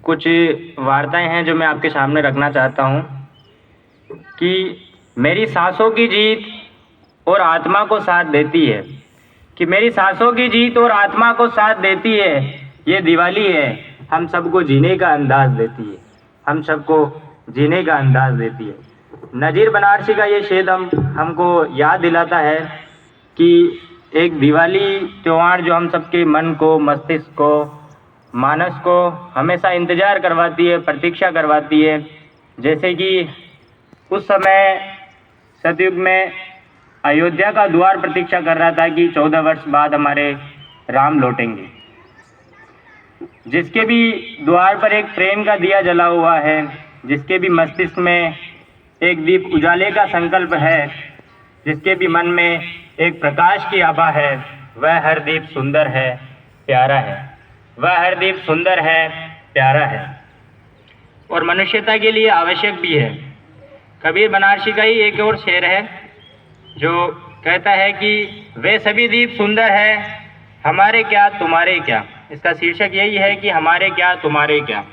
कुछ वार्ताएं हैं जो मैं आपके सामने रखना चाहता हूं कि मेरी सांसों की जीत और आत्मा को साथ देती है, कि मेरी सांसों की जीत और आत्मा को साथ देती है। ये दिवाली है, हम सबको जीने का अंदाज देती है, हम सबको जीने का अंदाज देती है। नज़ीर बनारसी का ये शेर हमको याद दिलाता है कि एक दिवाली त्यौहार जो हम सबके मन को, मस्तिष्क को, मानस को हमेशा इंतज़ार करवाती है, प्रतीक्षा करवाती है। जैसे कि उस समय सतयुग में अयोध्या का द्वार प्रतीक्षा कर रहा था कि 14 वर्ष बाद हमारे राम लौटेंगे। जिसके भी द्वार पर एक प्रेम का दिया जला हुआ है, जिसके भी मस्तिष्क में एक दीप उजाले का संकल्प है, जिसके भी मन में एक प्रकाश की आभा है, वह हर दीप सुंदर है, प्यारा है। वह हर दीप सुंदर है, प्यारा है और मनुष्यता के लिए आवश्यक भी है। कबीर बनारसी का ही एक और शेर है जो कहता है कि वे सभी दीप सुंदर है, हमारे क्या तुम्हारे क्या। इसका शीर्षक यही है कि हमारे क्या तुम्हारे क्या।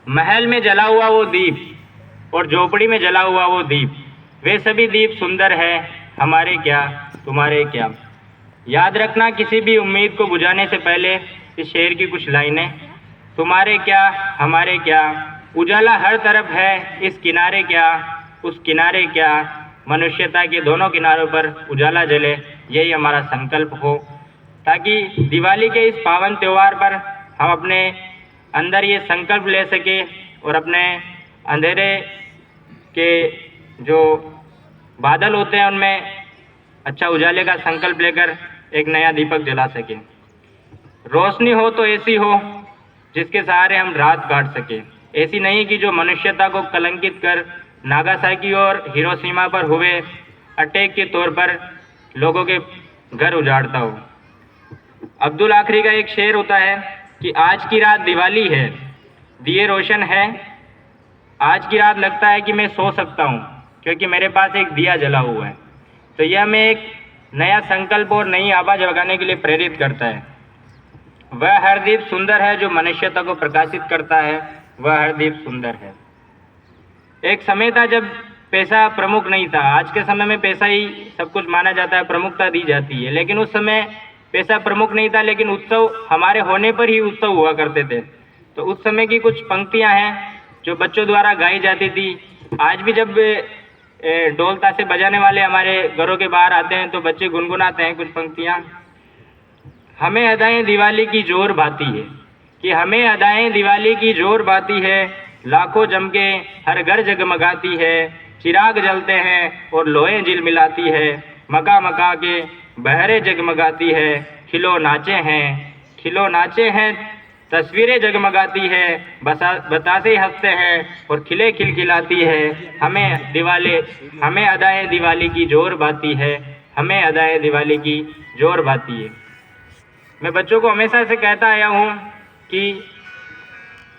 महल में जला हुआ वो दीप और झोपड़ी में जला हुआ वो दीप, वे सभी दीप सुंदर है, हमारे क्या तुम्हारे क्या। याद रखना किसी भी उम्मीद को बुझाने से पहले इस शेर की कुछ लाइनें। तुम्हारे क्या हमारे क्या, उजाला हर तरफ है, इस किनारे क्या उस किनारे क्या। मनुष्यता के दोनों किनारों पर उजाला जले, यही हमारा संकल्प हो, ताकि दिवाली के इस पावन त्यौहार पर हम अपने अंदर ये संकल्प ले सके और अपने अंधेरे के जो बादल होते हैं उनमें अच्छा उजाले का संकल्प लेकर एक नया दीपक जला सकें। रोशनी हो तो ऐसी हो जिसके सहारे हम रात काट सकें, ऐसी नहीं कि जो मनुष्यता को कलंकित कर नागासाकी और हिरोशिमा पर हुए अटैक के तौर पर लोगों के घर उजाड़ता हो। अब्दुल आखरी का एक शेर होता है कि आज की रात दिवाली है, दिए रोशन है, आज की रात लगता है कि मैं सो सकता हूँ क्योंकि मेरे पास एक दिया जला हुआ है। तो यह हमें एक नया संकल्प और नई आभा जगाने के लिए प्रेरित करता है। वह हर दीप सुंदर है जो मनुष्यता को प्रकाशित करता है, वह हर दीप सुंदर है। एक समय था जब पैसा प्रमुख नहीं था, आज के समय में पैसा ही सब कुछ माना जाता है, प्रमुखता दी जाती है। लेकिन उस समय पैसा प्रमुख नहीं था, लेकिन उत्सव हमारे होने पर ही उत्सव हुआ करते थे। तो उस समय की कुछ पंक्तियां हैं जो बच्चों द्वारा गाई जाती थी। आज भी जब ढोल ताशे बजाने वाले हमारे घरों के बाहर आते हैं तो बच्चे गुनगुनाते हैं कुछ पंक्तियां। हमें अदाएं दिवाली की जोर भाती है, कि हमें अदाएं दिवाली की जोर भाती है, लाखों जम के हर घर जगमगाती है, चिराग जलते हैं और लोहें झिलमिलाती है, मका मका के बहरे जगमगाती है, खिलो नाचे हैं तस्वीरें जगमगाती है, बतासे हंसते हैं और खिले खिलखिलाती है। हमें अदाएं दिवाली की जोर भाती है, हमें अदाएं दिवाली की जोर भाती है। मैं बच्चों को हमेशा से कहता आया हूँ कि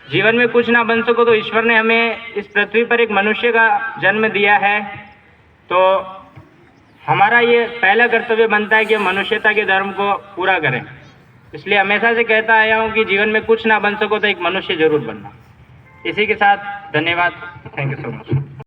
जीवन में कुछ ना बन सको तो ईश्वर ने हमें इस पृथ्वी पर एक मनुष्य का जन्म दिया है, तो हमारा ये पहला कर्तव्य बनता है कि हम मनुष्यता के धर्म को पूरा करें। इसलिए हमेशा से कहता आया हूँ कि जीवन में कुछ ना बन सको तो एक मनुष्य जरूर बनना। इसी के साथ धन्यवाद। Thank you so much.